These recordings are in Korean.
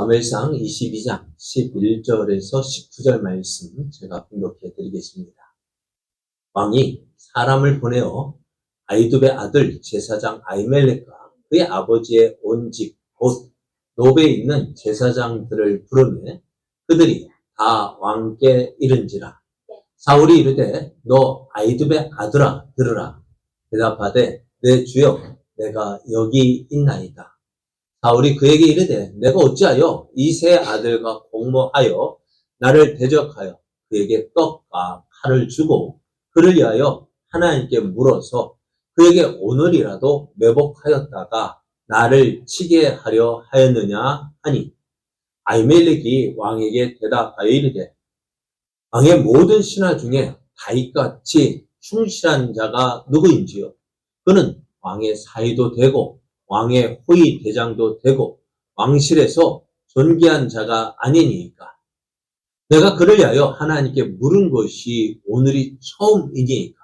사무엘상 22장 11절에서 19절 말씀 제가 공독해 드리겠습니다. 왕이 사람을 보내어 아히두베 아들 제사장 아히멜렉과 그의 아버지의 온 집 곧 노베에 있는 제사장들을 부르매 그들이 다 왕께 이른지라. 사울이 이르되 너 아히두베 아들아 들으라. 대답하되 내 주여 내가 여기 있나이다. 사울이 그에게 이르되 내가 어찌하여 이 세 아들과 공모하여 나를 대적하여 그에게 떡과 칼을 주고 그를 위하여 하나님께 물어서 그에게 오늘이라도 매복하였다가 나를 치게 하려 하였느냐 하니 아히멜렉이 왕에게 대답하여 이르되 왕의 모든 신하 중에 다윗같이 충실한 자가 누구인지요? 그는 왕의 사위도 되고 왕의 호위 대장도 되고 왕실에서 존귀한 자가 아니니까. 내가 그를 위하여 하나님께 물은 것이 오늘이 처음이니까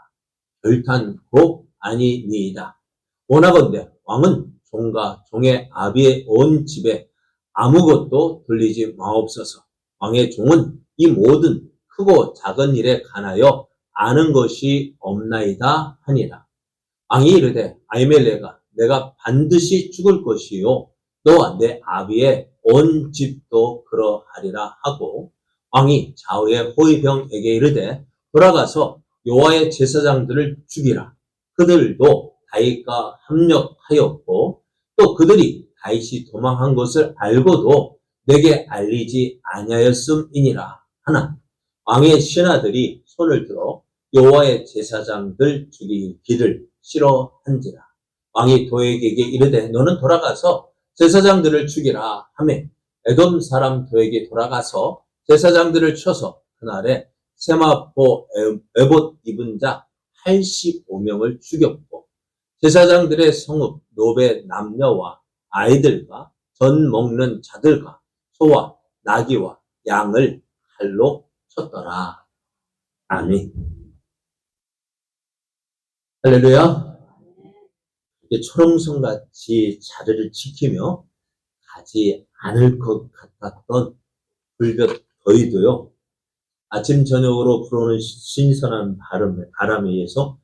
결탄코 아니니이다. 원하건대 왕은 종과 종의 아비의 온 집에 아무것도 돌리지 마옵소서. 왕의 종은 이 모든 크고 작은 일에 관하여 아는 것이 없나이다 하니라. 왕이 이르되 아히멜렉아 내가 반드시 죽을 것이요 너와 내 아비의 온 집도 그러하리라 하고 왕이 좌우의 호위병에게 이르되 돌아가서 여호와의 제사장들을 죽이라. 그들도 다윗과 합력하였고 또 그들이 다윗이 도망한 것을 알고도 내게 알리지 아니하였음이니라 하나 왕의 신하들이 손을 들어 여호와의 제사장들 죽이기를 싫어한지라. 왕이 도액에게 이르되 너는 돌아가서 제사장들을 죽이라 하매 에돔 사람 도액이 돌아가서 제사장들을 쳐서 그날에 세마포 에봇 입은 자 85명을 죽였고 제사장들의 성읍 노베 남녀와 아이들과 전 먹는 자들과 소와 나귀와 양을 칼로 쳤더라. 아멘. 할렐루야. 초롱성같이 자리를 지키며 가지 않을 것 같았던 불볕 더위도요. 아침 저녁으로 불어오는 신선한 바람에 의해서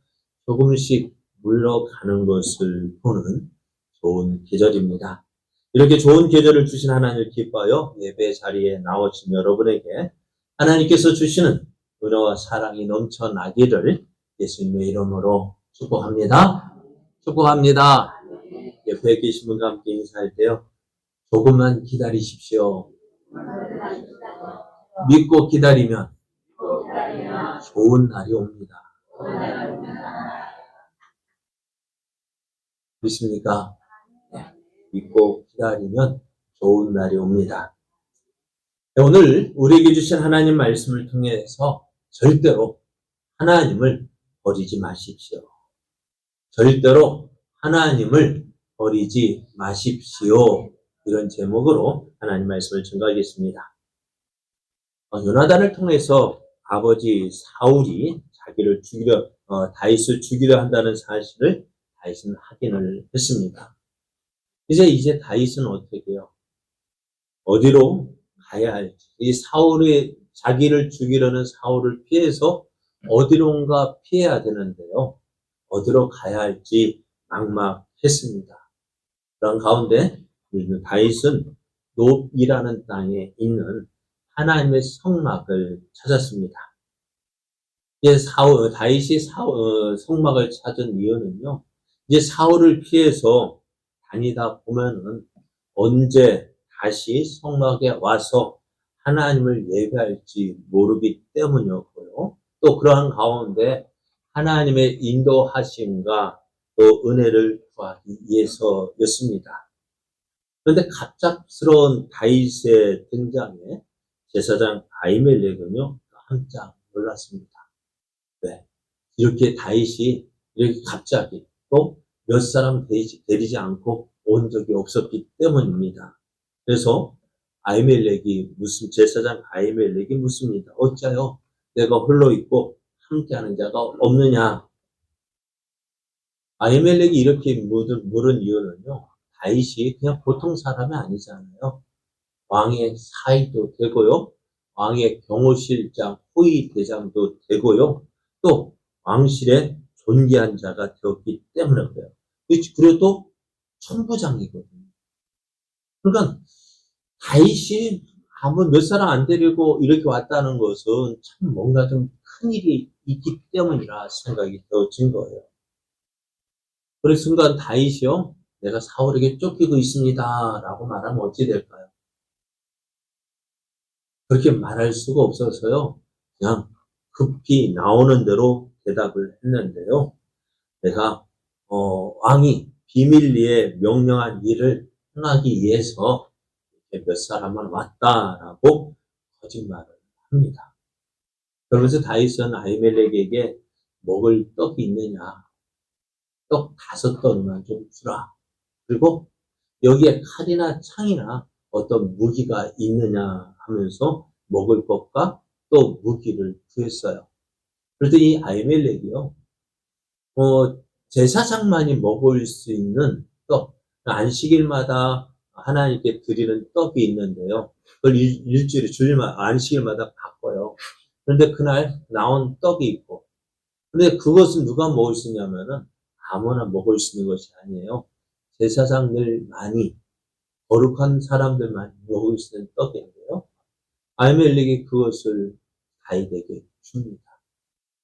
조금씩 물러가는 것을 보는 좋은 계절입니다. 이렇게 좋은 계절을 주신 하나님을 기뻐하여 예배 자리에 나오신 여러분에게 하나님께서 주시는 은혜와 사랑이 넘쳐나기를 예수님의 이름으로 축복합니다. 축복합니다. 옆에 계신 분과 함께 인사할 때요. 조금만 기다리십시오. 믿고 기다리면 좋은 날이 옵니다. 믿습니까? 믿고 기다리면 좋은 날이 옵니다. 오늘 우리에게 주신 하나님 말씀을 통해서 절대로 하나님을 버리지 마십시오. 절대로 하나님을 버리지 마십시오. 이런 제목으로 하나님 말씀을 증거하겠습니다. 요나단을 통해서 아버지 사울이 자기를 죽이려 다윗을 죽이려 한다는 사실을 다윗은 확인을 했습니다. 이제 다윗은 어떻게 해요? 어디로 가야 할지, 이 사울이 자기를 죽이려는 사울을 피해서 어디론가 피해야 되는데요. 어디로 가야 할지 막막했습니다. 그런 가운데 다윗은 놉이라는 땅에 있는 하나님의 성막을 찾았습니다. 이제 다윗이 성막을 찾은 이유는요. 이제 사울을 피해서 다니다 보면은 언제 다시 성막에 와서 하나님을 예배할지 모르기 때문이었고요. 또 그러한 가운데 하나님의 인도하심과 또 은혜를 구하기 위해서였습니다. 그런데 갑작스러운 다윗의 등장에 제사장 아히멜렉은요 깜짝 놀랐습니다. 왜? 이렇게 다윗이 이렇게 갑자기 또 몇 사람 데리지 않고 온 적이 없었기 때문입니다. 그래서 제사장 아히멜렉이 묻습니다. 어찌하여 내가 홀로 있고 함께하는 자가 없느냐? 아히멜렉이 이렇게 물은 이유는요. 다윗이 그냥 보통 사람이 아니잖아요. 왕의 사위도 되고요. 왕의 경호실장, 호위대장도 되고요. 또 왕실의 존귀한 자가 되었기 때문에 그래요. 그리고 또 천부장이거든요. 그러니까 다윗이 아무 몇 사람 안 데리고 이렇게 왔다는 것은 참 뭔가 좀 큰일이 있기 때문이라 생각이 되어진 거예요. 그런 순간 다윗이요, 내가 사울에게 쫓기고 있습니다 라고 말하면 어찌 될까요? 그렇게 말할 수가 없어서요, 그냥 급히 나오는 대로 대답을 했는데요. 내가 왕이 비밀리에 명령한 일을 행하기 위해서 몇 사람만 왔다라고 거짓말을 합니다. 그러면서 다윗은 아히멜렉에게 먹을 떡이 있느냐, 떡 5덩이만 좀 주라. 그리고 여기에 칼이나 창이나 어떤 무기가 있느냐 하면서 먹을 것과 또 무기를 구했어요. 그랬더니 아히멜렉이요, 제사장만이 먹을 수 있는 떡, 안식일마다 하나님께 드리는 떡이 있는데요. 그걸 일주일에 주일마다, 안식일마다 바꿔요. 그런데 그날 나온 떡이 있고, 근데 그것은 누가 먹을 수 있냐면은 아무나 먹을 수 있는 것이 아니에요. 제사장들만이, 거룩한 사람들만 먹을 수 있는 떡인데요. 아히멜렉이 그것을 다윗에게 줍니다.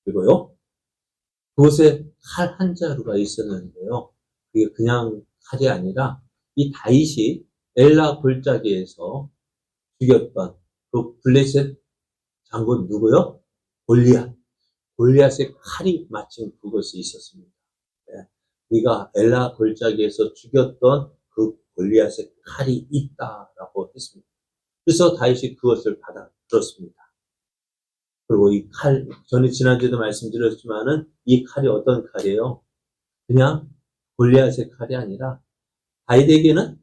그리고요, 그곳에 칼 한 자루가 있었는데요. 그게 그냥 칼이 아니라 이 다윗이 엘라 골짜기에서 죽였던 그 블레셋 장군 누구요? 골리앗. 골리앗의 칼이 마침 그것에 있었습니다. 네. 네가 엘라 골짜기에서 죽였던 그 골리앗의 칼이 있다라고 했습니다. 그래서 다윗이 그것을 받아 들었습니다. 그리고 이 칼, 저는 지난주에도 말씀드렸지만은 이 칼이 어떤 칼이에요? 그냥 골리앗의 칼이 아니라 다윗에게는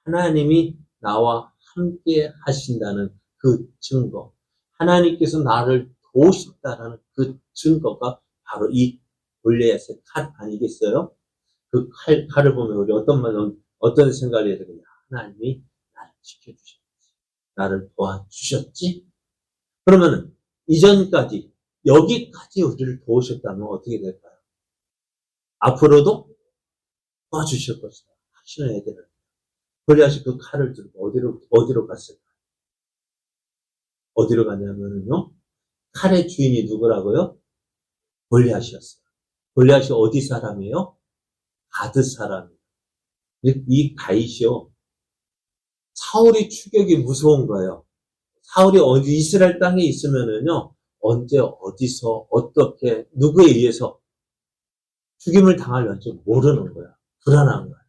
하나님이 나와 함께 하신다는 그 증거, 하나님께서 나를 도우신다는 그 증거가 바로 이 골리앗의 칼 아니겠어요? 그 칼을 보면 우리 어떤 생각을 해야 되겠냐? 하나님이 나를 지켜주셨지, 나를 도와주셨지. 그러면은 이전까지 여기까지 우리를 도우셨다면 어떻게 될까요? 앞으로도 도와주실 것이다 확신해야 되는. 골리앗이 그 칼을 들고 어디로 갔을까요? 어디로 갔냐면요, 칼의 주인이 누구라고요? 골리앗이었어요. 골리앗이 어디 사람이에요? 가드 사람이에요. 이 다윗이요, 사울의 추격이 무서운 거예요. 사울이 어디 이스라엘 땅에 있으면은요, 언제 어디서 어떻게 누구에 의해서 죽임을 당할지 모르는 거야. 불안한 거야.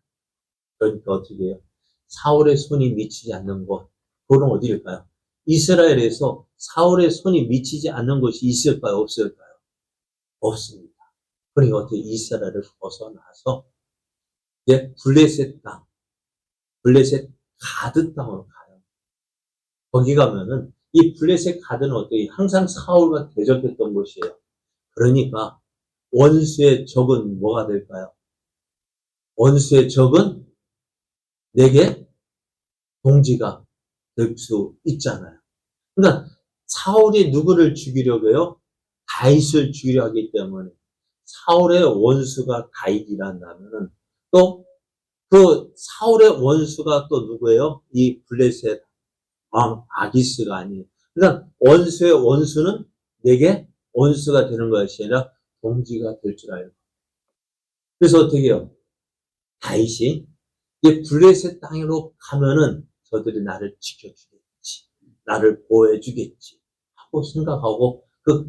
그러니까 어떻게 해요? 사울의 손이 미치지 않는 곳, 그건 어디일까요? 이스라엘에서 사울의 손이 미치지 않는 곳이 있을까요? 없을까요? 없습니다. 그러니까 어떻게 이스라엘을 벗어나서 이제 블레셋 땅, 블레셋 가드 땅으로 가요. 거기 가면은 이 블레셋 가드는 어떻게 항상 사울과 대적했던 곳이에요. 그러니까 원수의 적은 뭐가 될까요? 원수의 적은 내게 동지가 될 수 있잖아요. 그러니까 사울이 누구를 죽이려고 해요? 다윗을 죽이려 하기 때문에 사울의 원수가 다윗이란다면은 또 그 사울의 원수가 또 누구예요? 이 블레셋 왕 아기스가 아니에요. 그러니까 원수의 원수는 내게 원수가 되는 것이 아니라 동지가 될 줄 알고. 그래서 어떻게 해요? 다윗이 이제 블레셋 땅으로 가면은 저들이 나를 지켜주겠지, 나를 보호해주겠지 하고 생각하고 그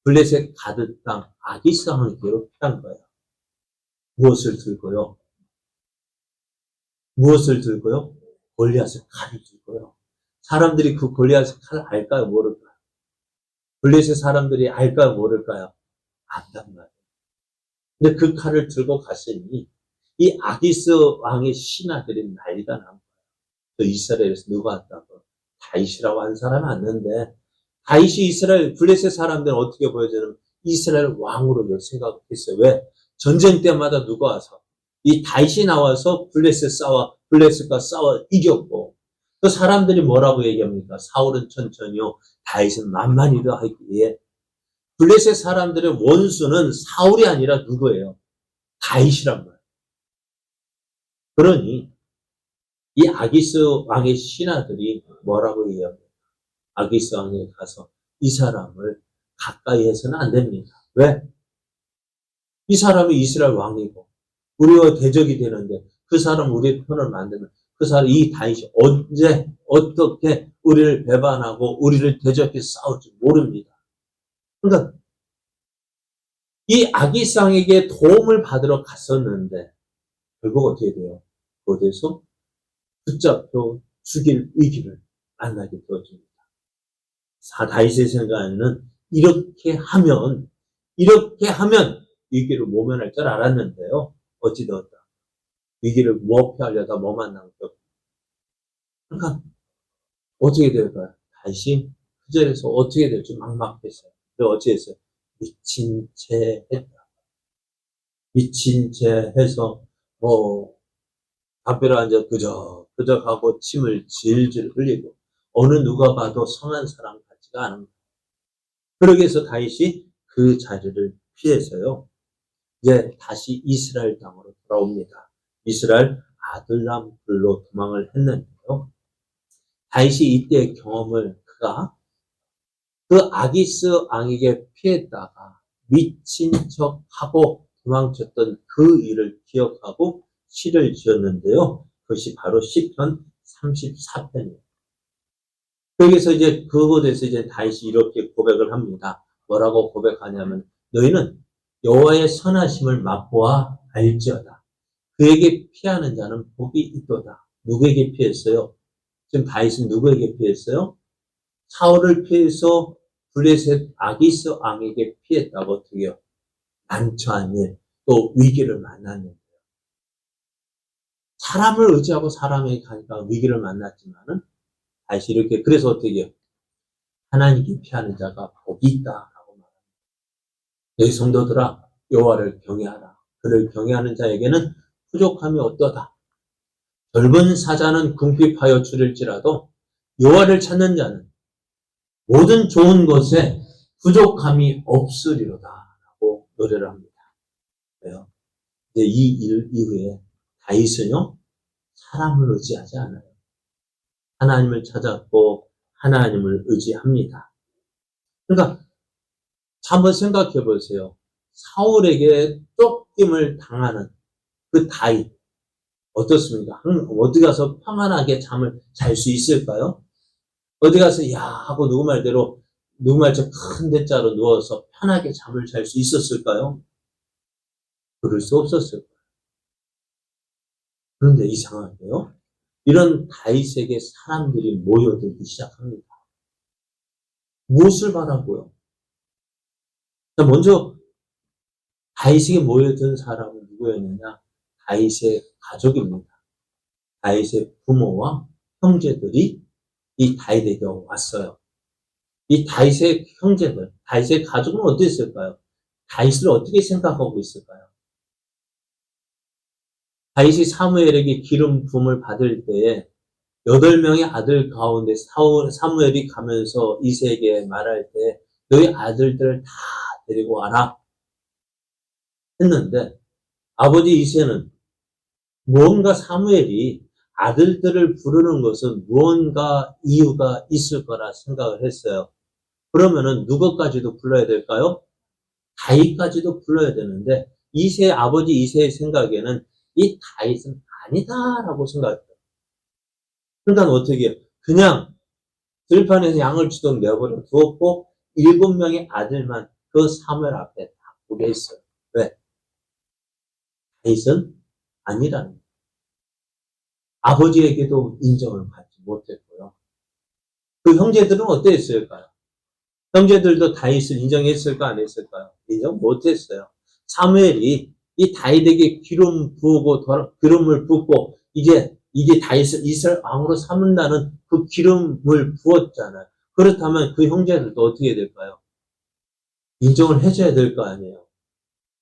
블레셋 가드 땅 아기스 왕을 피한 거예요. 무엇을 들고요? 무엇을 들고요? 골리앗의 칼을 들고요. 사람들이 그 골리앗의 칼을 알까요? 모를까요? 블레셋 사람들이 알까요? 모를까요? 안단 말이에요. 근데 그 칼을 들고 갔으니 이 아기스 왕의 신하들이 난리가 난 거예요. 또 이스라엘에서 누가 왔다고? 다윗이라고 하는 사람이 왔는데, 다윗이 이스라엘 블레셋 사람들은 어떻게 보여주는 이스라엘 왕으로 생각했어요. 왜? 전쟁 때마다 누가 와서 이 다윗이 나와서 블레셋과 싸워 이겼고, 그 사람들이 뭐라고 얘기합니까? 사울은 천천히요, 다윗은 만만히도 하기에. 블레셋 사람들의 원수는 사울이 아니라 누구예요? 다윗이란 말이에요. 그러니 이 아기스 왕의 신하들이 뭐라고 얘기합니까? 아기스 왕에 가서 이 사람을 가까이 해서는 안 됩니다. 왜? 이 사람이 이스라엘 왕이고 우리와 대적이 되는데 그 사람 우리의 편을 만들면 그 사람 이 다윗이 언제 어떻게 우리를 배반하고 우리를 대적해 싸울지 모릅니다. 그러니까 이 아기스 왕에게 도움을 받으러 갔었는데 결국 어떻게 돼요? 그곳에서 붙잡혀 죽일 위기를 만나게 되어집니다. 다윗의 생각에는 이렇게 하면 위기를 모면할 줄 알았는데요. 어찌되었다. 위기를 모피하려다 뭐 만난 거. 그러니까 어떻게 될까요? 다시 그 자리에서 어떻게 될지 막막했어요. 그래서 어찌했어요? 미친 채 했다. 미친 채 해서 담배를 앉아 그저 하고 침을 질질 흘리고 어느 누가 봐도 성한 사람 같지가 않은 거예요. 그러기 위해서 다윗이 그 자리를 피해서요. 이제 다시 이스라엘 땅으로 돌아옵니다. 이스라엘 아들람 굴로 도망을 했는데요. 다윗이 이때의 경험을 그가 그 아기스 왕에게 피했다가 미친 척하고 도망쳤던 그 일을 기억하고 시를 지었는데요. 그것이 바로 시편 34편이에요. 거기서 이제 그곳에서 이제 다윗이 이렇게 고백을 합니다. 뭐라고 고백하냐면 너희는 여호와의 선하심을 맛보아 알지어다. 그에게 피하는 자는 복이 있도다. 누구에게 피했어요? 지금 다윗은 누구에게 피했어요? 사울을 피해서 블레셋 아기스 왕에게 피했다고 어떻게 해요? 난처한 일, 또 위기를 만났는데요. 사람을 의지하고 사람에게 가니까 위기를 만났지만은 다시 이렇게 그래서 어떻게 해요? 하나님께 피하는 자가 복이 있다라고 말합니다. 너희 성도들아 여호와를 경외하라. 그를 경외하는 자에게는 부족함이 없도다. 넓은 사자는 궁핍하여 줄일지라도 여호와를 찾는 자는 모든 좋은 것에 부족함이 없으리로다라고 노래를 합니다. 왜요? 이제 이 일 이후에 다윗은요 사람을 의지하지 않아요. 하나님을 찾았고 하나님을 의지합니다. 그러니까 한번 생각해 보세요. 사울에게 쫓김을 당하는 그 다윗 어떻습니까? 어디 가서 평안하게 잠을 잘 수 있을까요? 어디 가서 야 하고 누구 말대로 누구 말처럼 큰 대자로 누워서 편하게 잠을 잘 수 있었을까요? 그럴 수 없었을 거예요. 그런데 이상하게요. 이런 다윗에게 사람들이 모여들기 시작합니다. 무엇을 바라고요? 먼저 다윗에게 모여든 사람은 누구였느냐? 다윗의 가족입니다. 다윗의 부모와 형제들이 이 다윗에게 왔어요. 이 다윗의 형제들, 다윗의 가족은 어땠을까요? 다윗을 어떻게 생각하고 있을까요? 다윗이 사무엘에게 기름 부음을 받을 때에 8명의 아들 가운데 사무엘이 가면서 이새에게 말할 때 너희 아들들을 다 데리고 와라 했는데 아버지 이새는 무언가 사무엘이 아들들을 부르는 것은 무언가 이유가 있을 거라 생각을 했어요. 그러면은 누구까지도 불러야 될까요? 다윗까지도 불러야 되는데 아버지 이새의 생각에는 이 다윗은 아니다라고 생각했어요. 그러니까 어떻게 해요? 그냥 들판에서 양을 치도록 내버려 두었고 7명의 아들만 그 사무엘 앞에 다 보게 했어요. 왜? 다윗은 아니라는 거예요. 아버지에게도 인정을 받지 못했고요. 그 형제들은 어땠을까요? 형제들도 다윗을 인정했을까 안 했을까요? 인정 못했어요. 사무엘이 이 다윗에게 기름을 붓고 이게 다윗을 이스라엘 왕으로 삼는다는 그 기름을 부었잖아요. 그렇다면 그 형제들도 어떻게 될까요? 인정을 해줘야 될 거 아니에요.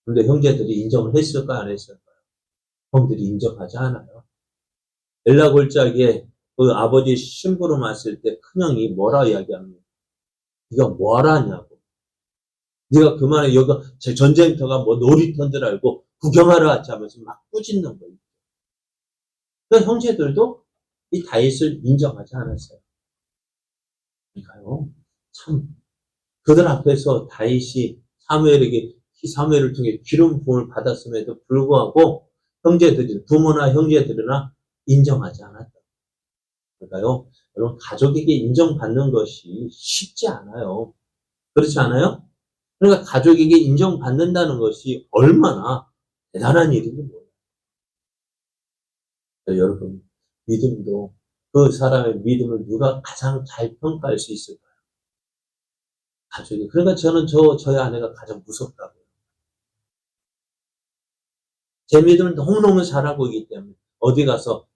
근데 형제들이 인정을 했을까 안 했을까요? 형들이 인정하지 않아요. 엘라 골짜기에 그 아버지 심부름 왔을 때 큰형이 뭐라 이야기합니까? 네가 뭘 하냐고. 네가 그만해. 여기 제 전쟁터가 뭐 놀이터인 줄 알고 구경하러 왔지 하면서 막 꾸짖는 거예요. 그 형제들도 이 다윗을 인정하지 않았어요. 그러니까요. 참 그들 앞에서 다윗이 사무엘을 통해 기름 부음을 받았음에도 불구하고 부모나 형제들이나 인정하지 않았다. 그러니까요. 여러분 가족에게 인정받는 것이 쉽지 않아요. 그렇지 않아요? 그러니까 가족에게 인정받는다는 것이 얼마나 대단한 일인지 몰라요. 여러분 믿음도 그 사람의 믿음을 누가 가장 잘 평가할 수 있을까요? 가족이. 그러니까 저는 저희 아내가 가장 무섭다고요. 제 믿음을 너무너무 잘하고 있기 때문에 어디 가서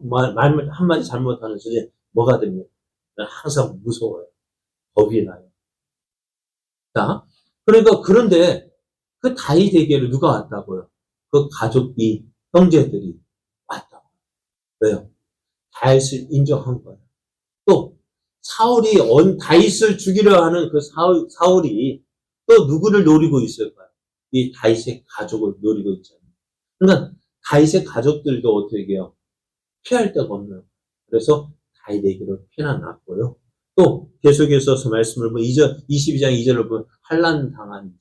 말 한마디 잘못하는 소리에 뭐가 됩니까? 항상 무서워요. 겁이 나요. 자, 그러니까 그런데 그 다윗에게로 누가 왔다고요? 그 가족이 형제들이 왔다고. 왜요? 다윗을 인정한 거예요. 또 사울이 다윗을 죽이려 하는 그 사울이 또 누구를 노리고 있을까요? 이 다윗의 가족을 노리고 있잖아요. 그러니까 다윗의 가족들도 어떻게 해요? 피할 데가 없는. 그래서 다윗에게로 피난왔고요. 또 계속해서 말씀을 22장 2절을 보면 환난 당한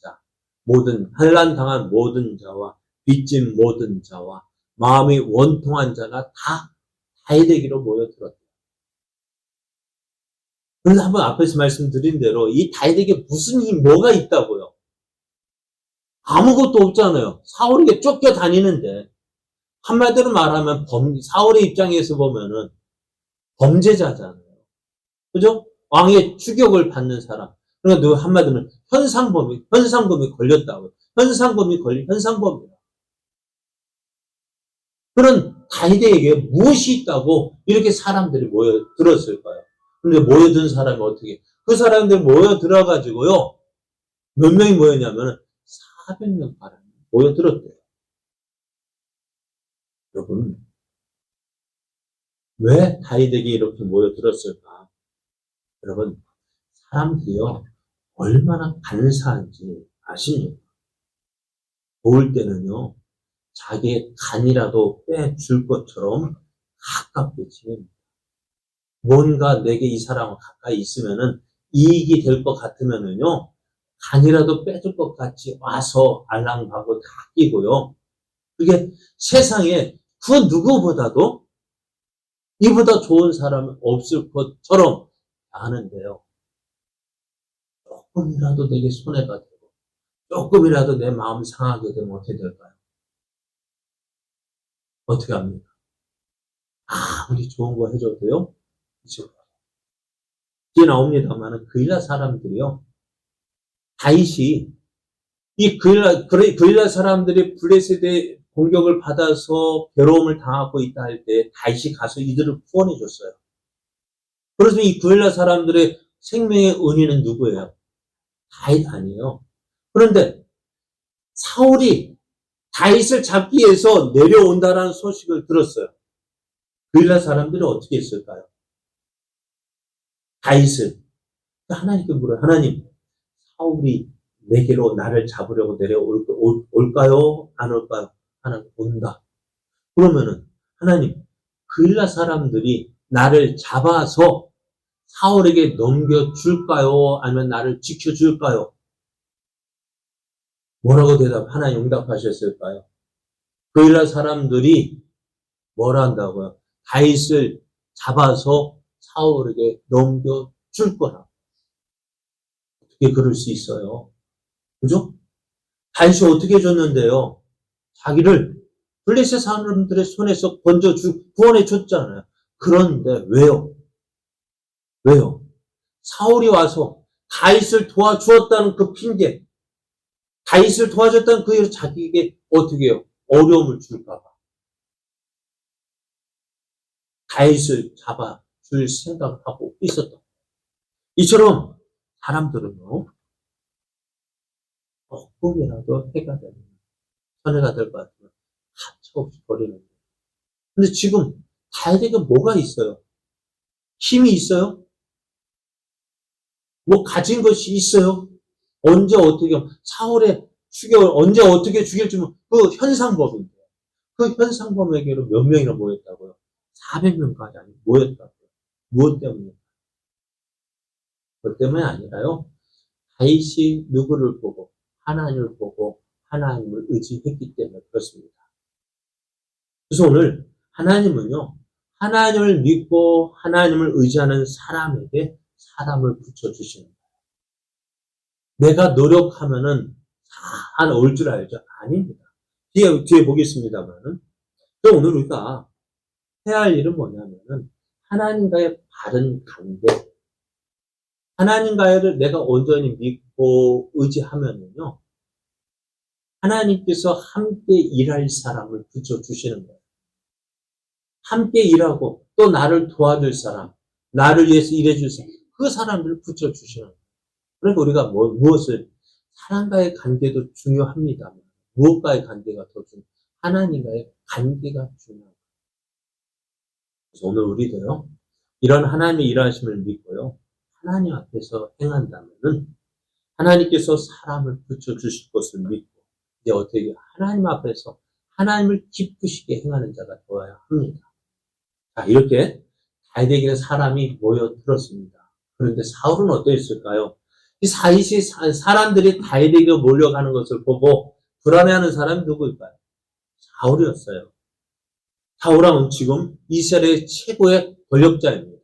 모든 자와 빚진 모든 자와 마음이 원통한 자가 다 다윗에게로 모여들었다. 그래서 한번 앞에서 말씀드린 대로 이 다윗에게 무슨 뭐가 있다고요? 아무것도 없잖아요. 사울에게 쫓겨다니는데 한마디로 말하면 사울의 입장에서 보면은 범죄자잖아요. 그죠? 왕의 추격을 받는 사람. 그러니까 한마디로 현상범이 걸렸다고요. 현상범이야. 그런 다윗에게 무엇이 있다고 이렇게 사람들이 모여들었을까요? 근데 모여든 사람이 어떻게, 그 사람들이 모여들어가지고요, 몇 명이 모였냐면 400명 사람이 모여들었대요. 여러분, 왜 다윗에게 이렇게 모여들었을까? 여러분, 사람들이요, 얼마나 간사한지 아십니까? 도울 때는요, 자기의 간이라도 빼줄 것처럼 가깝게 지냅니다. 뭔가 내게 이 사람과 가까이 있으면은 이익이 될 것 같으면은요, 간이라도 빼줄 것 같이 와서 알랑하고 다 끼고요. 그게 세상에 그 누구보다도 이보다 좋은 사람은 없을 것처럼 아는데요. 조금이라도 내게 손해가 되고, 조금이라도 내 마음 상하게 되면 어떻게 될까요? 어떻게 합니까? 아무리 좋은 거 해줘도요, 뒤에 나옵니다만은 그일라 사람들이요, 다윗이 이 그일라 사람들이 블레셋의 공격을 받아서 괴로움을 당하고 있다 할 때 다윗이 가서 이들을 구원해 줬어요. 그래서 이 그일라 사람들의 생명의 은인은 누구예요? 다윗 아니에요. 그런데 사울이 다윗을 잡기 위해서 내려온다라는 소식을 들었어요. 그일라 사람들이 어떻게 했을까요? 다윗을 하나님께 물어요. 하나님, 사울이 내게로 나를 잡으려고 올까요? 안 올까요? 하나님 온다. 그러면은 하나님, 그일라 사람들이 나를 잡아서 사울에게 넘겨줄까요? 아니면 나를 지켜줄까요? 뭐라고 하나님 응답하셨을까요? 그일라 사람들이 뭘 한다고요? 다윗을 잡아서 사울에게 넘겨줄 거라. 어떻게 그럴 수 있어요? 그죠? 다윗이 어떻게 해줬는데요? 자기를 블레셋 사람들의 손에서 구원해 줬잖아요. 그런데 왜요? 왜요? 사울이 와서 다윗을 도와주었다는 그 핑계, 다윗을 도와줬다는 그 이유로 자기에게 어떻게 해요? 어려움을 줄까봐. 다윗을 잡아줄 생각하고 있었다. 이처럼 사람들은요, 조금이라도 손해가 될 것 같으면 가차없이 버리는 거예요. 근데 지금 다윗에게 뭐가 있어요? 힘이 있어요? 뭐 가진 것이 있어요? 언제 어떻게 사울의 추격을 언제 어떻게 죽일지 그 현상범인데 그 현상범에게로 몇 명이나 모였다고요? 400명까지 아니 모였다고요. 무엇 때문에? 그것 때문에 아니라요. 다윗이 누구를 보고 하나님을 보고 하나님을 의지했기 때문에 그렇습니다. 그래서 오늘 하나님은요. 하나님을 믿고 하나님을 의지하는 사람에게 사람을 붙여주시는 거예요. 내가 노력하면은 다 올 줄 알죠? 아닙니다. 뒤에 보겠습니다만은. 오늘 우리가 해야 할 일은 뭐냐면은 하나님과의 바른 관계, 하나님과를 내가 온전히 믿고 의지하면은요, 하나님께서 함께 일할 사람을 붙여주시는 거예요. 함께 일하고 또 나를 도와줄 사람, 나를 위해서 일해줄 사람, 그 사람들을 붙여주시는 거예요. 그러니까 우리가 무엇을, 사람과의 관계도 중요합니다만, 무엇과의 관계가 더 중요해요? 하나님과의 관계가 중요해요. 그래서 오늘 우리도요, 이런 하나님의 일하심을 믿고요, 하나님 앞에서 행한다면은, 하나님께서 사람을 붙여주실 것을 믿고, 이제 어떻게 하나님 앞에서 하나님을 기쁘시게 행하는 자가 되어야 합니다. 자, 이렇게 다윗에게는 사람이 모여들었습니다. 그런데 사울은 어떠했을까요? 이 사람들이 다윗에게 몰려가는 것을 보고 불안해하는 사람이 누구일까요? 사울이었어요. 사울은 지금 이스라엘의 최고의 권력자입니다.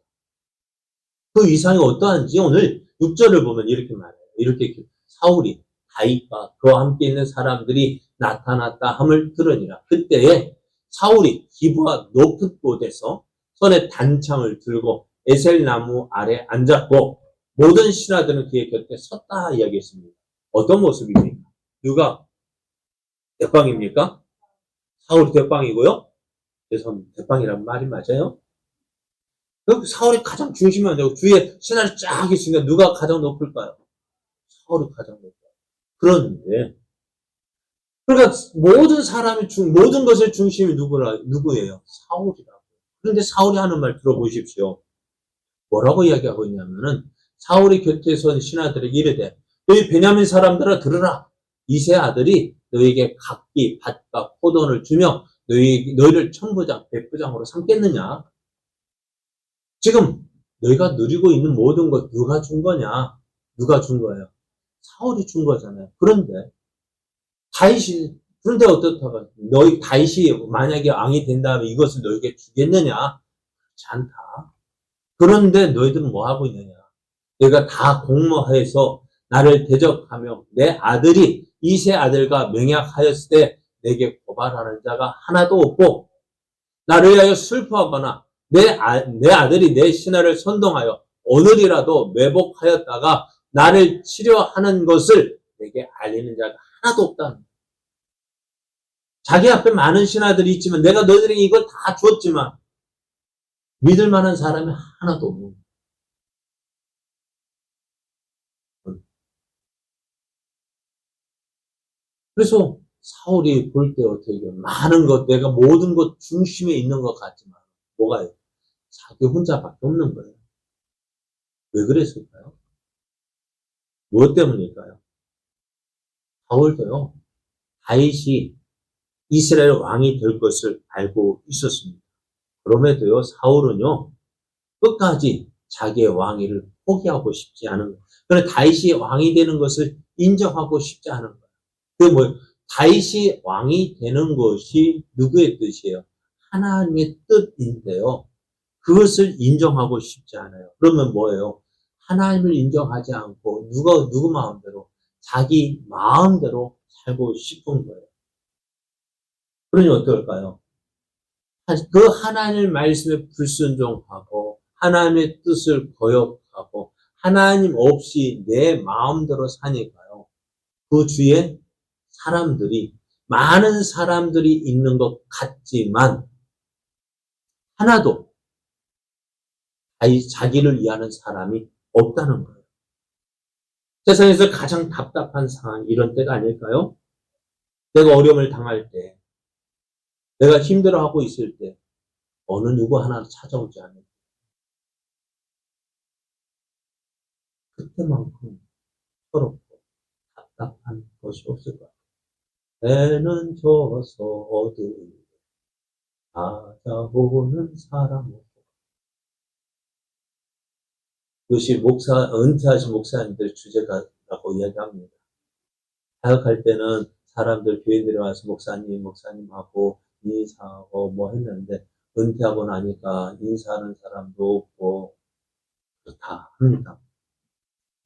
그 이상이 어떠한지 오늘 6절을 보면 이렇게 말해요. 이렇게 사울이 다윗과 그와 함께 있는 사람들이 나타났다 함을 들으니라. 그때에 사울이 기브아 높은 곳에서 손에 단창을 들고 에셀 나무 아래 앉았고 모든 신하들은 그의 곁에 섰다 이야기했습니다. 어떤 모습입니까? 누가 대빵입니까? 사울이 대빵이고요. 죄송합니다. 대빵이란 말이 맞아요? 사울이 가장 중심이 안 되고 주위에 신하를 쫙 있으니까 누가 가장 높을까요? 사울이 가장 높아요. 그런데 그러니까 모든 것의 중심이 누구예요? 사울이라고. 그런데 사울이 하는 말 들어보십시오. 뭐라고 이야기하고 있냐면은 사울이 곁에 선 신하들에게 이르되 너희 베냐민 사람들아 들으라. 이세 아들이 너희에게 각기 밭과 포도를 주며 너희를 천부장, 백부장으로 삼겠느냐? 지금 너희가 누리고 있는 모든 것 누가 준 거냐? 누가 준 거예요? 사울이 준 거잖아요. 그런데 어떻다가 너희 다윗이 만약에 왕이 된다면 이것을 너희에게 주겠느냐? 그렇지 않다. 그런데 너희들은 뭐 하고 있느냐? 너희가 다 공모해서 나를 대적하며 내 아들이 이세 아들과 맹약하였을 때 내게 고발하는 자가 하나도 없고 나를 위하여 슬퍼하거나 내 아들이 내 신하를 선동하여 오늘이라도 매복하였다가 나를 치료하는 것을 내게 알리는 자가 하나도 없다. 자기 앞에 많은 신하들이 있지만 내가 너희들에게 이걸 다 주었지만 믿을 만한 사람이 하나도 없는 거예요. 그래서 사울이 볼 때 어떻게 많은 것, 내가 모든 것 중심에 있는 것 같지만 뭐가요? 자기 혼자밖에 없는 거예요. 왜 그랬을까요? 무엇 때문일까요? 사울도요. 다윗이 이스라엘 왕이 될 것을 알고 있었습니다. 그럼에도요. 사울은요. 끝까지 자기의 왕위를 포기하고 싶지 않은 거예요. 그런데 다윗이 왕이 되는 것을 인정하고 싶지 않은 거예요. 그게 뭐예요? 다윗이 왕이 되는 것이 누구의 뜻이에요? 하나님의 뜻인데요. 그것을 인정하고 싶지 않아요. 그러면 뭐예요? 하나님을 인정하지 않고 누구 마음대로 자기 마음대로 살고 싶은 거예요. 그러니 어떨까요? 그 하나님의 말씀에 불순종하고 하나님의 뜻을 거역하고 하나님 없이 내 마음대로 사니까요. 그 주위에 많은 사람들이 있는 것 같지만 하나도 자기를 위하는 사람이 없다는 거예요. 세상에서 가장 답답한 상황 이런 때가 아닐까요? 내가 어려움을 당할 때, 내가 힘들어하고 있을 때 어느 누구 하나 찾아오지 않아요. 그때만큼 서럽고 답답한 것이 없을 것 같아요. 해는 져서 어두운 찾아오는 사람 없고. 이것이 은퇴하신 목사님들 주제가라고 이야기합니다. 사역할 때는 사람들 교인들이 와서 목사님하고 인사하고 뭐 했는데 은퇴하고 나니까 인사하는 사람도 없고 그렇다 합니다.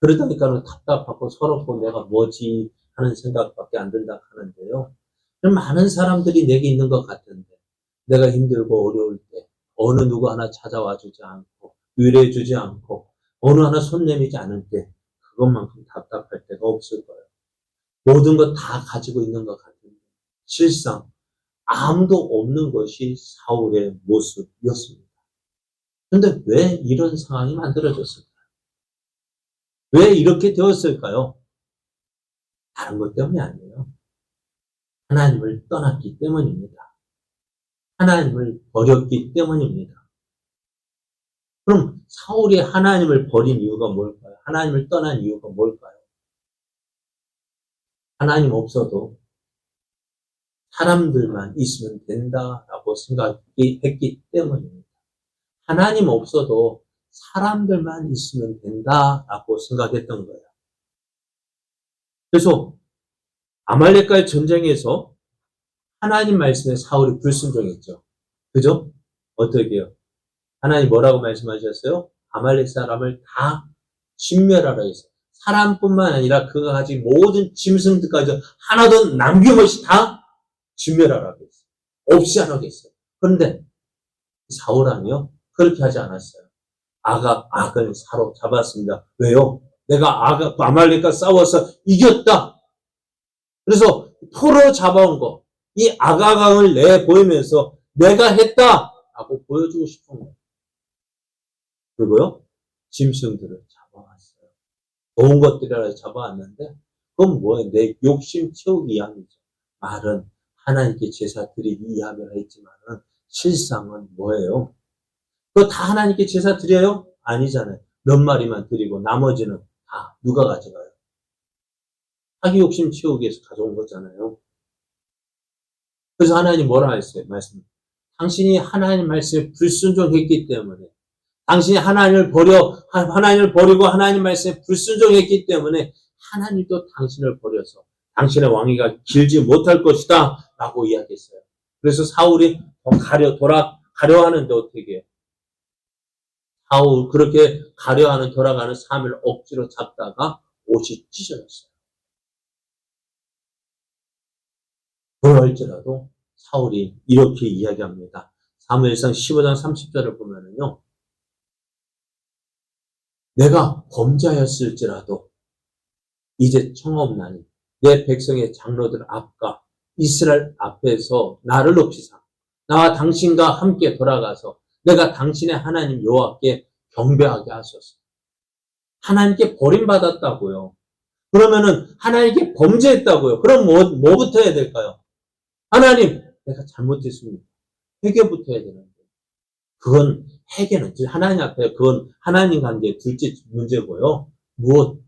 그러다 보니까 답답하고 서럽고 내가 뭐지 하는 생각밖에 안 든다 하는데요. 많은 사람들이 내게 있는 것 같은데 내가 힘들고 어려울 때 어느 누구 하나 찾아와 주지 않고 위로해 주지 않고 어느 하나 손 내밀지 않을 때 그것만큼 답답할 때가 없을 거예요. 모든 것 다 가지고 있는 것 같은데 실상 아무도 없는 것이 사울의 모습이었습니다. 그런데 왜 이런 상황이 만들어졌을까요? 왜 이렇게 되었을까요? 다른 것 때문이 아니에요. 하나님을 떠났기 때문입니다. 하나님을 버렸기 때문입니다. 그럼 사울이 하나님을 버린 이유가 뭘까요? 하나님을 떠난 이유가 뭘까요? 하나님 없어도 사람들만 있으면 된다라고 생각했기 때문입니다. 하나님 없어도 사람들만 있으면 된다라고 생각했던 거예요. 그래서 아말렉과의 전쟁에서 하나님 말씀에 사울이 불순종했죠. 그죠? 어떻게 해요? 하나님 뭐라고 말씀하셨어요? 아말렉 사람을 다 진멸하라 했어요. 사람뿐만 아니라 그가 가진 모든 짐승들까지 하나도 남김없이 다 진멸하라고 했어요. 없이 안 하겠어요. 그런데 사울왕이요? 그렇게 하지 않았어요. 악을 사로잡았습니다. 왜요? 내가 아말렉과 싸워서 이겼다. 그래서 포로 잡아온 거, 이 아가강을 내보이면서 내가 했다라고 보여주고 싶은 거예요. 그리고요, 짐승들을 잡아왔어요. 좋은 것들이라 잡아왔는데, 그건 뭐예요? 내 욕심 채우기 위함이죠. 말은 하나님께 제사 드리기 위함이라 했지만은, 실상은 뭐예요? 그거 다 하나님께 제사 드려요? 아니잖아요. 몇 마리만 드리고 나머지는 다 누가 가져가요? 자기 욕심 채우기 위해서 가져온 거잖아요. 그래서 하나님 뭐라 했어요? 말씀. 당신이 하나님 말씀에 불순종했기 때문에 당신이 하나님을 버리고 하나님 말씀에 불순종했기 때문에 하나님도 당신을 버려서 당신의 왕위가 길지 못할 것이다 라고 이야기했어요. 그래서 사울이 가려 하는데 어떻게 해요? 사울 그렇게 가려하는 돌아가는 사람을 억지로 잡다가 옷이 찢어졌어요. 그럴지라도 사울이 이렇게 이야기합니다. 사무엘상 15장 30절을 보면은요. 내가 범죄하였을지라도 이제 청하옵나니 내 백성의 장로들 앞과 이스라엘 앞에서 나를 높이사 나와 당신과 함께 돌아가서 내가 당신의 하나님 여호와께 경배하게 하소서. 하나님께 버림받았다고요. 그러면은 하나님께 범죄했다고요. 그럼 뭐부터 해야 될까요? 하나님, 내가 잘못했습니다. 회개부터 해야 되는데. 그건 회개는 하나님 앞에 그건 하나님 관계 둘째 문제고요. 무엇?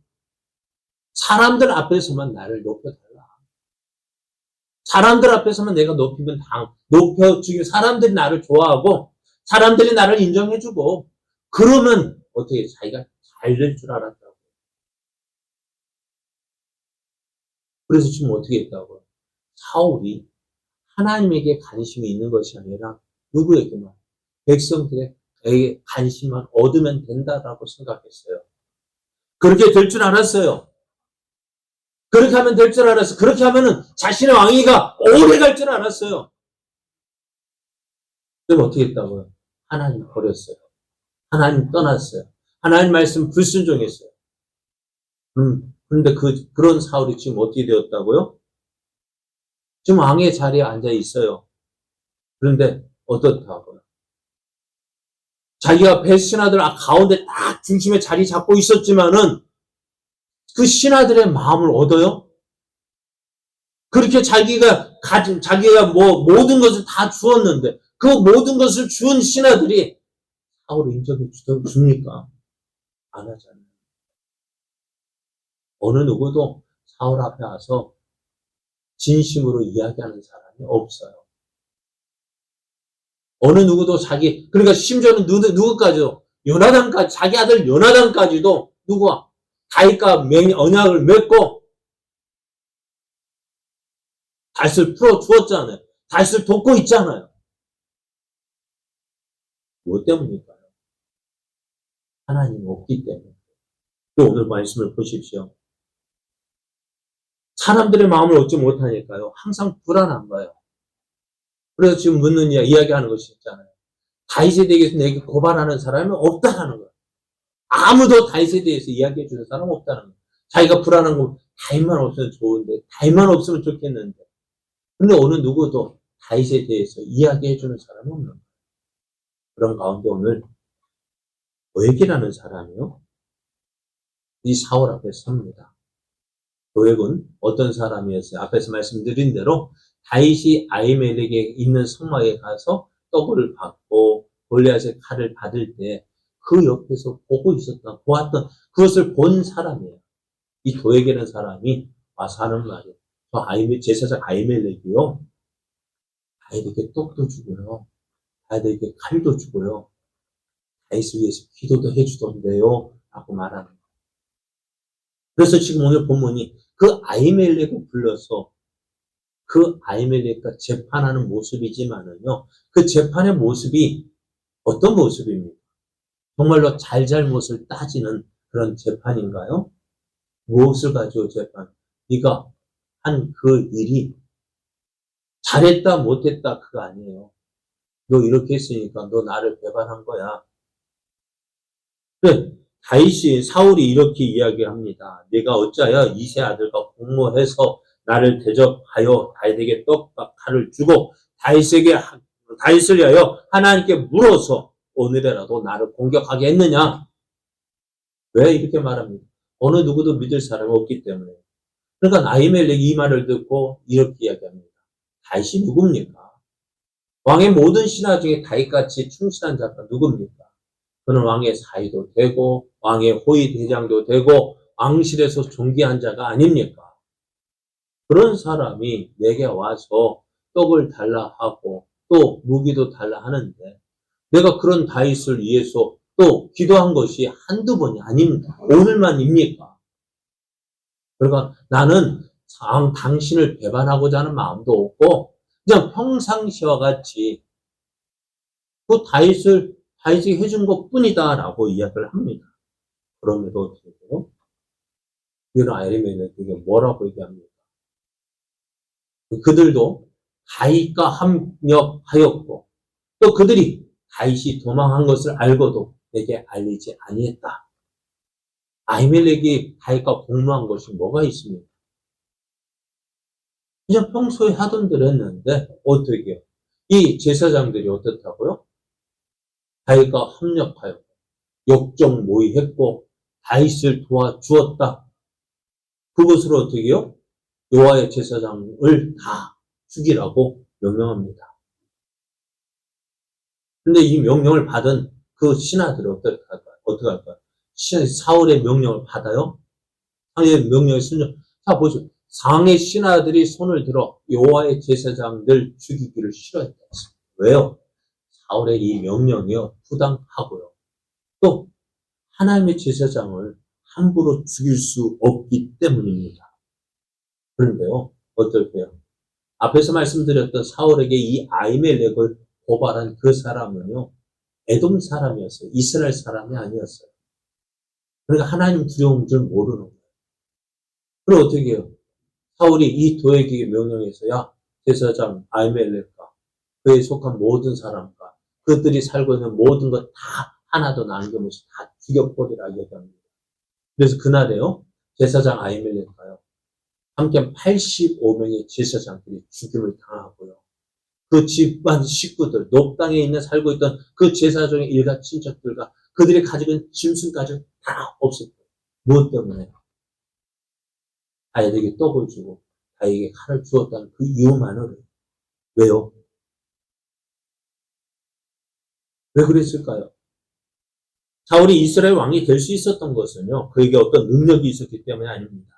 사람들 앞에서만 나를 높여달라. 사람들 앞에서만 내가 높여주기 사람들이 나를 좋아하고 사람들이 나를 인정해주고 그러면 어떻게 자기가 잘 될 줄 알았다고. 그래서 지금 어떻게 했다고요? 사울이 하나님에게 관심이 있는 것이 아니라 누구에게만 백성들에게 관심만 얻으면 된다라고 생각했어요. 그렇게 될 줄 알았어요. 그렇게 하면 될 줄 알았어요. 그렇게 하면은 자신의 왕위가 오래 갈 줄 알았어요. 그럼 어떻게 했다고요? 하나님 버렸어요. 하나님 떠났어요. 하나님 말씀 불순종했어요. 그런데 그런 사울이 지금 어떻게 되었다고요? 지금 왕의 자리에 앉아 있어요. 그런데 어떻다고요? 자기가 신하들 가운데 딱 중심에 자리 잡고 있었지만은 그 신하들의 마음을 얻어요? 그렇게 자기가 모든 것을 다 주었는데 그 모든 것을 주은 신하들이 사울을 인정해 줍니까? 안 하잖아요. 어느 누구도 사울 앞에 와서 진심으로 이야기하는 사람이 없어요. 어느 누구도 그러니까 심지어는 누구까지도, 요나단까지, 자기 아들 요나단까지도 누구와? 다윗과 언약을 맺고 다윗을 풀어주었잖아요. 다윗을 돕고 있잖아요. 무엇 때문일까요? 하나님이 없기 때문에. 오늘 말씀을 보십시오. 사람들의 마음을 얻지 못하니까요. 항상 불안한 거예요. 그래서 지금 이야기하는 것이 있잖아요. 다윗에 대해서 내게 고발하는 사람이 없다는 거예요. 아무도 다윗에 대해서 이야기해 주는 사람은 없다는 거예요. 자기가 불안한 거 다윗만 없으면 좋은데, 다윗만 없으면 좋겠는데. 근데 어느 누구도 다윗에 대해서 이야기해 주는 사람은 없는 거예요. 그런 가운데 오늘 도액이라는 사람이요. 이 사울 앞에 섭니다. 도액은 어떤 사람이었어요? 앞에서 말씀드린 대로 다윗이 아히멜렉에 있는 성막에 가서 떡을 받고 골리앗의 칼을 받을 때 그 옆에서 보았던 그것을 본 사람이에요. 이 도액이라는 사람이 와서 하는 말이에요. 제사장 아히멜렉이요. 다윗에게 떡도 주고요. 다윗에게 칼도 주고요. 다윗을 위해서 기도도 해주던데요. 라고 말하는 거예요. 그래서 지금 오늘 본문이 그 아히멜렉을 불러서 그 아히멜렉과 재판하는 모습이지만은요. 그 재판의 모습이 어떤 모습입니까? 정말로 잘잘못을 따지는 그런 재판인가요? 무엇을 가지고 재판? 네가 한 그 일이 잘했다 못했다 그거 아니에요. 너 이렇게 했으니까 너 나를 배반한 거야. 그래, 사울이 이렇게 이야기합니다. 내가 어찌하여 이세 아들과 공모해서 나를 대적하여 다윗에게 떡과 칼을 주고 다윗을 위하여 하나님께 물어서 오늘이라도 나를 공격하게 했느냐? 왜 이렇게 말합니까? 어느 누구도 믿을 사람이 없기 때문에. 그러니까 아히멜렉이 이 말을 듣고 이렇게 이야기합니다. 다윗이 누굽니까? 왕의 모든 신하 중에 다윗같이 충실한 자가 누굽니까? 그는 왕의 사위도 되고 왕의 호위 대장도 되고 왕실에서 존귀한 자가 아닙니까? 그런 사람이 내게 와서 떡을 달라 하고 또 무기도 달라 하는데 내가 그런 다윗을 위해서 또 기도한 것이 한두 번이 아닙니다. 오늘만입니까? 그러니까 나는 당신을 배반하고자 하는 마음도 없고 그냥 평상시와 같이 그 다윗이 해준 것 뿐이다라고 이야기를 합니다. 그럼에도 어떻게 돼요? 이런 아히멜렉에게 뭐라고 얘기합니까? 그들도 다윗과 합력하였고 또 그들이 다윗이 도망한 것을 알고도 내게 알리지 아니했다. 아히멜렉이 다윗과 공모한 것이 뭐가 있습니까? 그냥 평소에 하던 대로 했는데 어떻게 해요? 이 제사장들이 어떻다고요? 다윗과 합력하여 역적 모의했고 다윗을 도와주었다. 그것을 어떻게 해요? 여호와의 제사장을 다 죽이라고 명령합니다. 근데 이 명령을 받은 그 신하들은 어떻게 할까요? 사울의 명령을 받아요? 상의 명령에 순종. 자, 보시죠. 상의 신하들이 손을 들어 여호와의 제사장들 죽이기를 싫어했다. 왜요? 사울의 이 명령이요. 부당하고요. 또 하나님의 제사장을 함부로 죽일 수 없기 때문입니다. 그런데요. 어떨까요? 앞에서 말씀드렸던 사울에게 이 아히멜렉을 고발한 그 사람은요. 에돔 사람이었어요. 이스라엘 사람이 아니었어요. 그러니까 하나님 두려운 줄 모르는 거예요. 그럼 어떻게 해요? 사울이 이 도액에게 명령해서 야 제사장 아히멜렉과 그에 속한 모든 사람과 그들이 살고 있는 모든 것 다 하나도 남김없이 다 죽여버리라 얘기합니다. 그래서 그날에요. 제사장 아히멜렉과요. 함께 85명의 제사장들이 죽임을 당하고요. 그 집안 식구들, 녹당에 살고 있던 그 제사장의 일가 친척들과 그들이 가지고 있는 짐승까지 다 없었고요. 무엇 때문에? 다윗에게 떡을 주고 다윗에게 칼을 주었다는 그 이유만으로. 왜요? 왜 그랬을까요? 사울이 이스라엘 왕이 될 수 있었던 것은요, 그에게 어떤 능력이 있었기 때문이 아닙니다.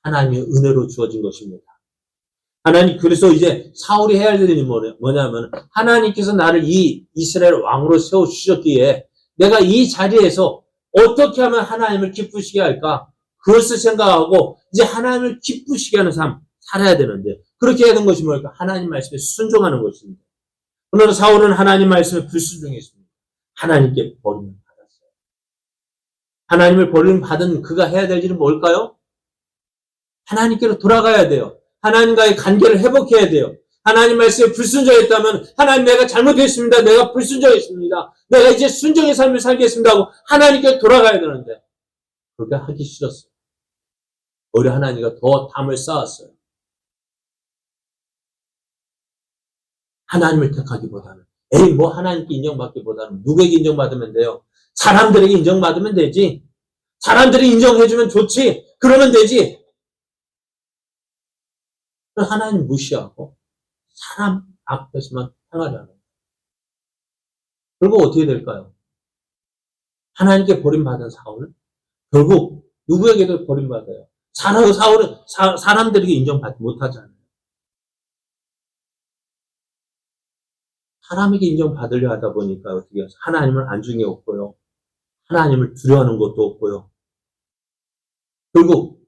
하나님의 은혜로 주어진 것입니다. 하나님, 그래서 이제 사울이 해야 할 일이 뭐냐면, 하나님께서 나를 이 이스라엘 왕으로 세워주셨기에, 내가 이 자리에서 어떻게 하면 하나님을 기쁘시게 할까? 그것을 생각하고, 이제 하나님을 기쁘시게 하는 삶, 살아야 되는데, 그렇게 하는 것이 뭘까? 하나님 말씀에 순종하는 것입니다. 그러나 사울은 하나님 말씀에 불순종했습니다. 하나님께 버림을 받았어요. 하나님을 버림받은 그가 해야 될 일은 뭘까요? 하나님께로 돌아가야 돼요. 하나님과의 관계를 회복해야 돼요. 하나님 말씀에 불순종했다면 하나님 내가 잘못했습니다. 내가 불순종했습니다. 내가 이제 순종의 삶을 살겠습니다 하고 하나님께 돌아가야 되는데 그렇게 하기 싫었어요. 오히려 하나님과 더 담을 쌓았어요. 하나님을 택하기보다는 뭐 하나님께 인정받기보다는 누구에게 인정받으면 돼요? 사람들에게 인정받으면 되지. 사람들이 인정해주면 좋지. 그러면 되지. 하나님 무시하고 사람 앞에서만 행하려는 거예요. 결국 어떻게 될까요? 하나님께 버림받은 사울 결국 누구에게도 버림받아요. 사울은 사람들에게 인정받지 못하잖아요. 사람에게 인정받으려 하다 보니까 어떻게 해요? 하나님을 안중에 없고요. 하나님을 두려워하는 것도 없고요. 결국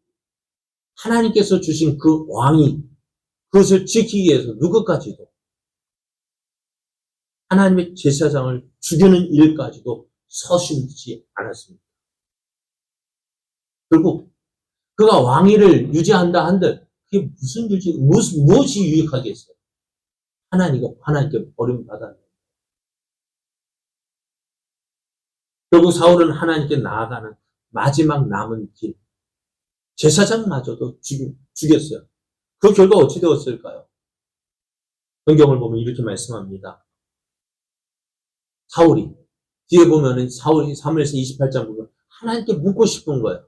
하나님께서 주신 그 왕이 그것을 지키기 위해서 누구까지도 하나님의 제사장을 죽이는 일까지도 서슴지 않았습니다. 결국 그가 왕위를 유지한다 한들 그게 무엇이 유익하겠어요? 하나님께 버림받았는데 결국 사울은 하나님께 나아가는 마지막 남은 길 제사장마저도 죽였어요. 그 결과 어찌 되었을까요? 성경을 보면 이렇게 말씀합니다. 사울이 뒤에 보면은 사울이 사무엘서 28장 보면 하나님께 묻고 싶은 거예요.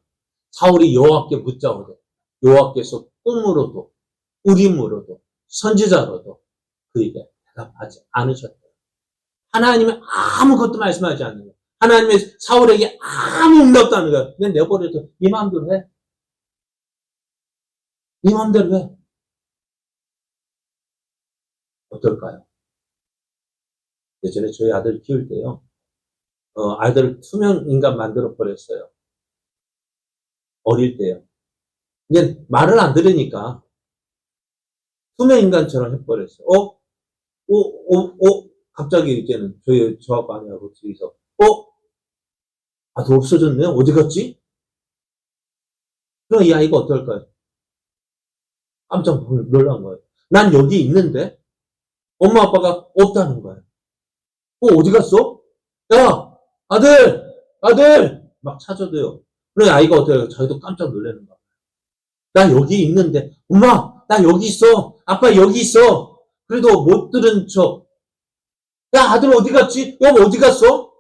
사울이 여호와께 묻자오되 여호와께서 꿈으로도 우림으로도 선지자로도 그에게 대답하지 않으셨다. 하나님은 아무것도 말씀하지 않는 거예요. 하나님의 사울에게 아무 응답도 안 하는 거예요. 그냥 내버려둬. 네 마음대로 해. 네 마음대로 해. 어떨까요? 예전에 저희 아들 키울 때요. 아이들을 투명 인간 만들어 버렸어요. 어릴 때요. 이제 말을 안 들으니까 투명 인간처럼 해버렸어요. 갑자기 이제는 저하고 아내하고 둘이서 너 없어졌네? 어디 갔지? 그럼 이 아이가 어떨까요? 깜짝 놀란 거예요. 난 여기 있는데 엄마 아빠가 없다는 거예요. 어디 갔어? 야, 아들! 막 찾아도요. 그래, 아이가 어때요? 자기도 깜짝 놀라는 거야. 나 여기 있는데, 엄마, 나 여기 있어. 아빠 여기 있어. 그래도 못 들은 척. 야, 아들 어디 갔지? 여보 어디 갔어?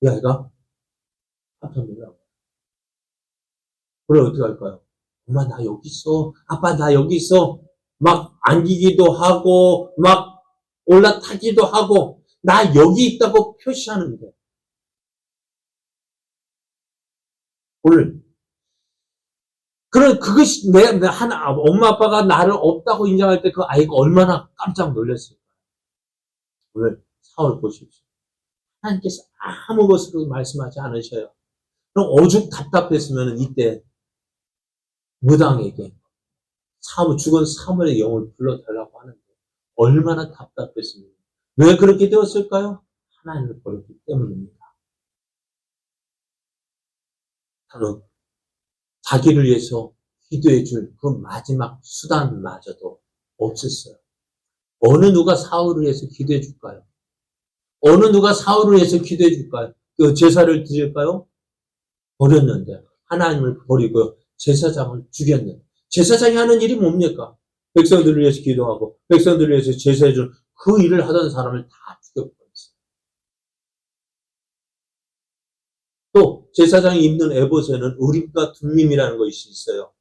이 아이가 깜짝 놀라고. 그래, 어떻게 할까요? 엄마, 나 여기 있어. 아빠, 나 여기 있어. 막 안기기도 하고, 막 올라타기도 하고, 나 여기 있다고 표시하는데. 오늘. 그것이 엄마 아빠가 나를 없다고 인정할 때 그 아이가 얼마나 깜짝 놀랐을까. 오늘 사울 보십시오. 하나님께서 아무 것으로 말씀하지 않으셔요. 그럼 오죽 답답했으면 이때 무당에게 죽은 사물의 영을 불러달라고 하는데 얼마나 답답했습니까? 왜 그렇게 되었을까요? 하나님을 버렸기 때문입니다. 바로 자기를 위해서 기도해 줄 그 마지막 수단마저도 없었어요. 어느 누가 사울을 위해서 기도해 줄까요? 어느 누가 사울을 위해서 기도해 줄까요? 그 제사를 드릴까요? 버렸는데 하나님을 버리고 제사장을 죽였는데 제사장이 하는 일이 뭡니까? 백성들을 위해서 기도하고 백성들을 위해서 제사해 준 그 일을 하던 사람을 다 죽여버렸어요. 또 제사장이 입는 에봇에는 우림과 둠밈이라는 것이 있어요.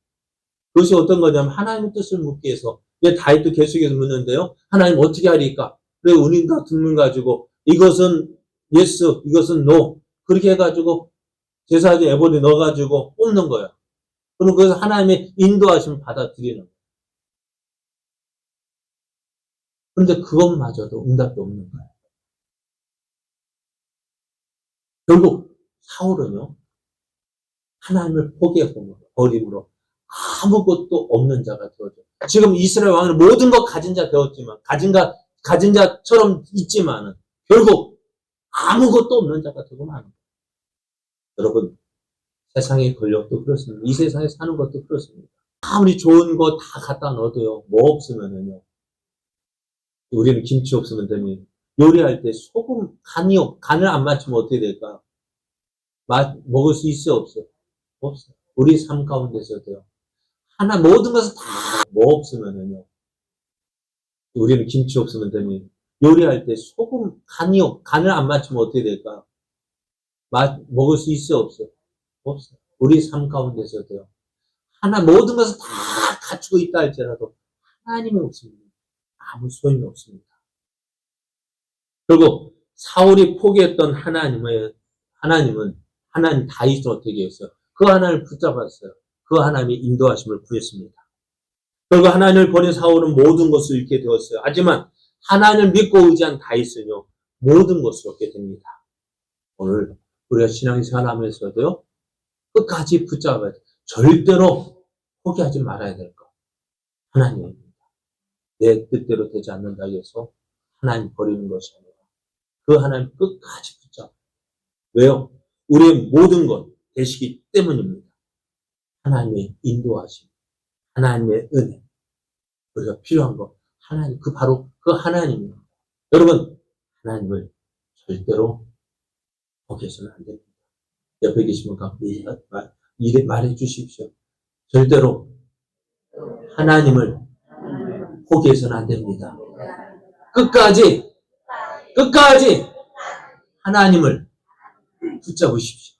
그것이 어떤 거냐면 하나님의 뜻을 묻기 위해서 다윗도 계속해서 묻는데요. 하나님 어떻게 하리까? 그래 우림과 둠밈 가지고 이것은 예스, 이것은 no. 그렇게 해가지고 제사지 에본에 넣어가지고 뽑는 거야. 그럼 그래서 하나님의 인도하심을 받아들이는 거야. 그런데 그것마저도 응답이 없는 거야. 결국 사울은요, 하나님을 포기해버림으로 아무것도 없는 자가 되어져. 지금 이스라엘 왕은 모든 것 가진 자 되었지만, 가진 자처럼 있지만은, 결국 아무것도 없는 자가 되고 마는 거예요. 여러분, 세상의 권력도 그렇습니다. 이 세상에 사는 것도 그렇습니다. 아무리 좋은 거 다 갖다 넣어도요, 뭐 없으면은요, 우리는 김치 없으면 되니, 요리할 때 소금, 간을 안 맞추면 어떻게 될까? 먹을 수 있어요, 없어요? 없어요. 우리 삶 가운데서도요. 모든 것을 다, 뭐 없으면은요. 우리는 김치 없으면 되니, 요리할 때 소금, 간을 안 맞추면 어떻게 될까? 먹을 수 있어요, 없어요? 없어요. 우리 삶 가운데서도요. 모든 것을 다 갖추고 있다 할지라도, 하나님이 없습니다. 아무 소용이 없습니다. 결국, 사울이 포기했던 하나님 다윗을 어떻게 했어요? 그 하나님을 붙잡았어요. 그 하나님의 인도하심을 구했습니다. 결국 하나님을 버린 사울은 모든 것을 잃게 되었어요. 하지만 하나님을 믿고 의지한 다윗은요, 모든 것을 얻게 됩니다. 오늘 우리가 신앙생활 하면서도요, 끝까지 붙잡아야 돼요. 절대로 포기하지 말아야 될 것. 하나님입니다. 내 뜻대로 되지 않는다 해서 하나님 버리는 것이 아니라 그 하나님 끝까지 붙잡아요. 왜요? 우리의 모든 것 되시기 때문입니다. 하나님의 인도하심, 하나님의 은혜, 우리가 필요한 것, 바로 그 하나님입니다. 여러분, 하나님을 절대로 포기해서는 안 됩니다. 옆에 계시면 말해 주십시오. 절대로 하나님을 포기해서는 안 됩니다. 끝까지 하나님을 붙잡으십시오.